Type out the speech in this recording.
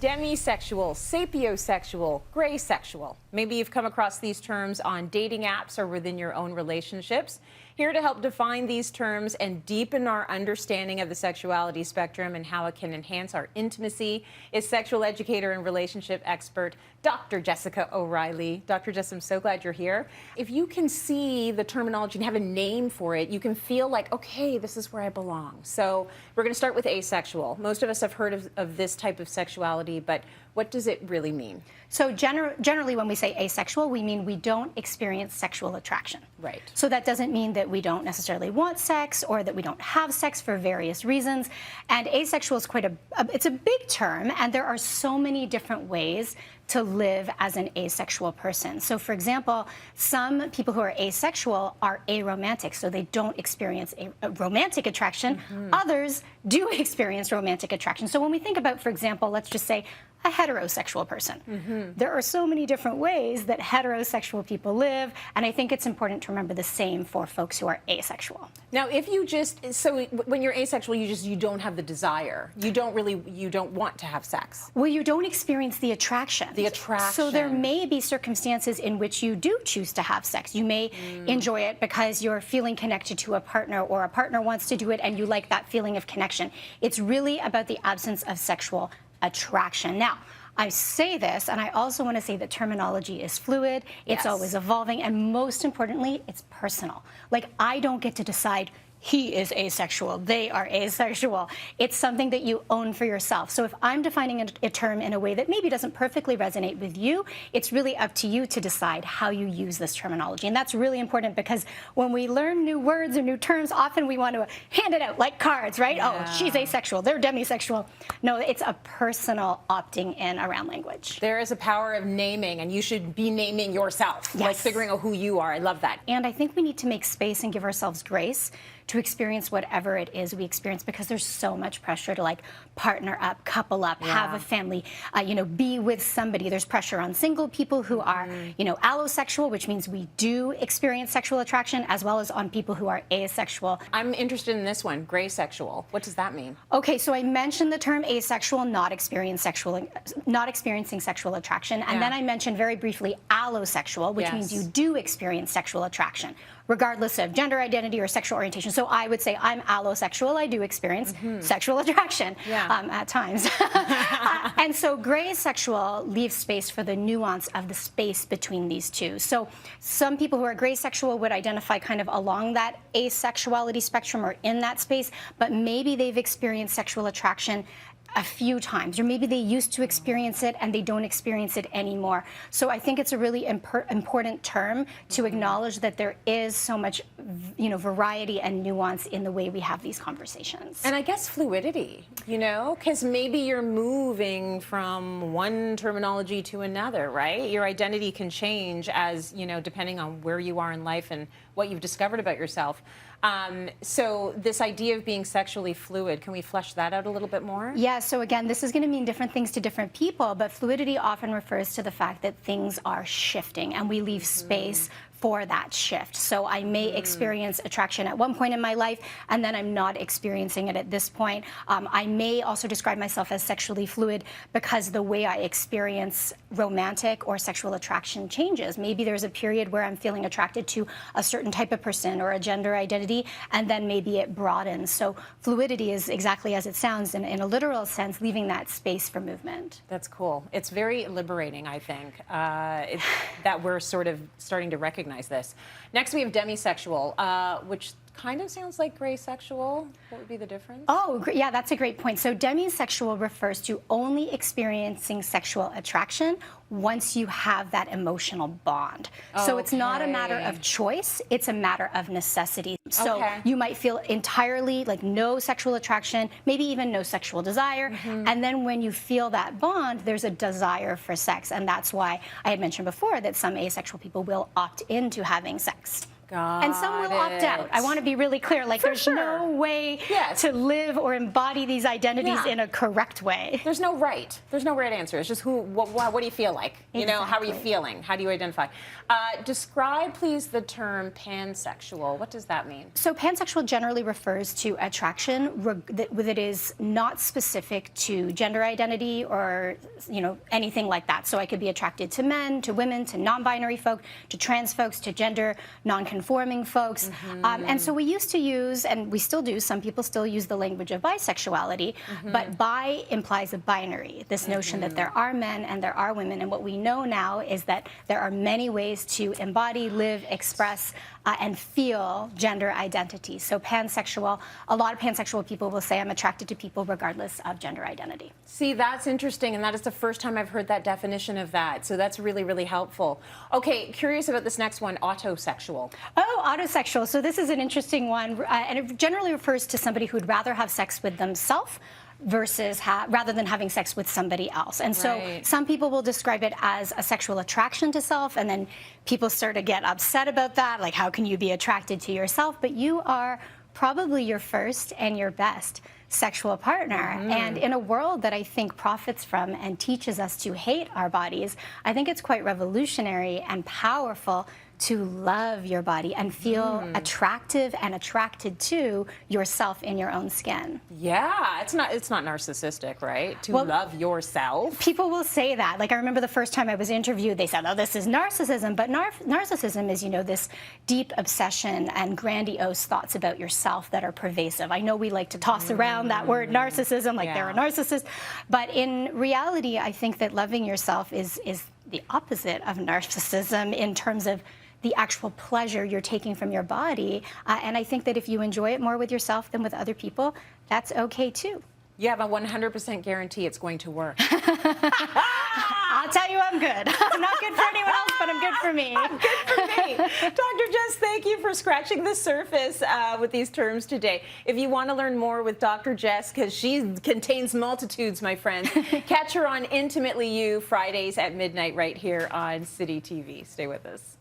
Demisexual, sapiosexual, gray sexual. Maybe you've come across these terms on dating apps or within your own relationships. Here to help define these terms and deepen our understanding of the sexuality spectrum and how it can enhance our intimacy is sexual educator and relationship expert, Dr. Jessica O'Reilly. Dr. Jess, I'm so glad you're here. If you can see the terminology and have a name for it, you can feel like, okay, this is where I belong. So we're going to start with asexual. Most of us have heard of this type of sexuality, but what does it really mean? So generally when we say asexual, we mean we don't experience sexual attraction. Right. So that doesn't mean that we don't necessarily want sex or that we don't have sex for various reasons. And asexual is it's a big term, and there are so many different ways to live as an asexual person. So for example, some people who are asexual are aromantic, so they don't experience a romantic attraction. Mm-hmm. Others do experience romantic attraction. So when we think about, for example, let's just say a heterosexual person. Mm-hmm. There are so many different ways that heterosexual people live, and I think it's important to remember the same for folks who are asexual. Now, if you so when you're asexual, you don't have the desire. You don't want to have sex. Well, you don't experience the attraction. The attraction. So there may be circumstances in which you do choose to have sex. You may enjoy it because you're feeling connected to a partner, or a partner wants to do it and you like that feeling of connection. It's really about the absence of sexual attraction. Now, I say this, and I also want to say that terminology is fluid, it's always evolving, and most importantly, it's personal. Like, I don't get to decide he is asexual, they are asexual. It's something that you own for yourself. So if I'm defining a term in a way that maybe doesn't perfectly resonate with you, it's really up to you to decide how you use this terminology. And that's really important, because when we learn new words or new terms, often we want to hand it out like cards, right? Yeah. Oh, she's asexual, they're demisexual. No, it's a personal opting in around language. There is a power of naming, and you should be naming yourself, like figuring out who you are. I love that. And I think we need to make space and give ourselves grace to experience whatever it is we experience, because there's so much pressure to like partner up, couple up, have a family, be with somebody. There's pressure on single people who are, allosexual, which means we do experience sexual attraction, as well as on people who are asexual. I'm interested in this one, gray sexual. What does that mean? Okay, so I mentioned the term asexual, not experiencing sexual attraction, and then I mentioned very briefly allosexual, which means you do experience sexual attraction, regardless of gender identity or sexual orientation. So I would say I'm allosexual. I do experience sexual attraction at times. And so gray sexual leaves space for the nuance of the space between these two. So some people who are gray sexual would identify kind of along that asexuality spectrum or in that space, but maybe they've experienced sexual attraction a few times, or maybe they used to experience it and they don't experience it anymore. So I think it's a really important term to acknowledge that there is so much, variety and nuance in the way we have these conversations. And I guess fluidity, because maybe you're moving from one terminology to another, right? Your identity can change as, depending on where you are in life and what you've discovered about yourself. So this idea of being sexually fluid, can we flesh that out a little bit more? Yeah, so again, this is going to mean different things to different people, but fluidity often refers to the fact that things are shifting and we leave space for that shift. So I may experience attraction at one point in my life, and then I'm not experiencing it at this point. I may also describe myself as sexually fluid because the way I experience romantic or sexual attraction changes. Maybe there's a period where I'm feeling attracted to a certain type of person or a gender identity, and then maybe it broadens. So fluidity is exactly as it sounds, in a literal sense, leaving that space for movement. That's cool. It's very liberating, I think, that we're sort of starting to recognize this. Next, we have demisexual, which kind of sounds like gray sexual. What would be the difference? Oh, yeah, that's a great point. So demisexual refers to only experiencing sexual attraction once you have that emotional bond. So it's not a matter of choice, it's a matter of necessity. So you might feel entirely like no sexual attraction, maybe even no sexual desire, and then when you feel that bond, there's a desire for sex, and that's why I had mentioned before that some asexual people will opt into having sex. And some will opt out. I want to be really clear. Like, there's no way to live or embody these identities in a correct way. There's no right. There's no right answer. It's just what do you feel like? You know, how are you feeling? How do you identify? Describe, please, the term pansexual. What does that mean? So pansexual generally refers to attraction that is not specific to gender identity or, you know, anything like that. So I could be attracted to men, to women, to non-binary folk, to trans folks, to gender non-conforming folks. And so we used to use, and we still do, some people still use the language of bisexuality, but bi implies a binary, this notion that there are men and there are women. And what we know now is that there are many ways to embody, live, express, and feel gender identity. So pansexual, a lot of pansexual people will say, I'm attracted to people regardless of gender identity. See, that's interesting, and that is the first time I've heard that definition of that. So that's really, really helpful. Okay, curious about this next one, autosexual. Oh, autosexual. So this is an interesting one, and it generally refers to somebody who'd rather have sex with themselves versus rather than having sex with somebody else. And so some people will describe it as a sexual attraction to self, and then people start to get upset about that, like, how can you be attracted to yourself? But you are probably your first and your best sexual partner. And in a world that I think profits from and teaches us to hate our bodies, I think it's quite revolutionary and powerful to love your body and feel attractive and attracted to yourself in your own skin. Yeah, it's not narcissistic, right? To love yourself. People will say that. Like, I remember the first time I was interviewed, they said, oh, this is narcissism. But narcissism is, you know, this deep obsession and grandiose thoughts about yourself that are pervasive. I know we like to toss around that word narcissism, like they're a narcissist. But in reality, I think that loving yourself is the opposite of narcissism in terms of the actual pleasure you're taking from your body. And I think that if you enjoy it more with yourself than with other people, that's okay too. You have a 100% guarantee it's going to work. I'll tell you, I'm good. I'm not good for anyone else, but I'm good for me. I'm good for me. Dr. Jess, thank you for scratching the surface with these terms today. If you want to learn more with Dr. Jess, because she contains multitudes, my friends, catch her on Intimately You Fridays at midnight right here on City TV. Stay with us.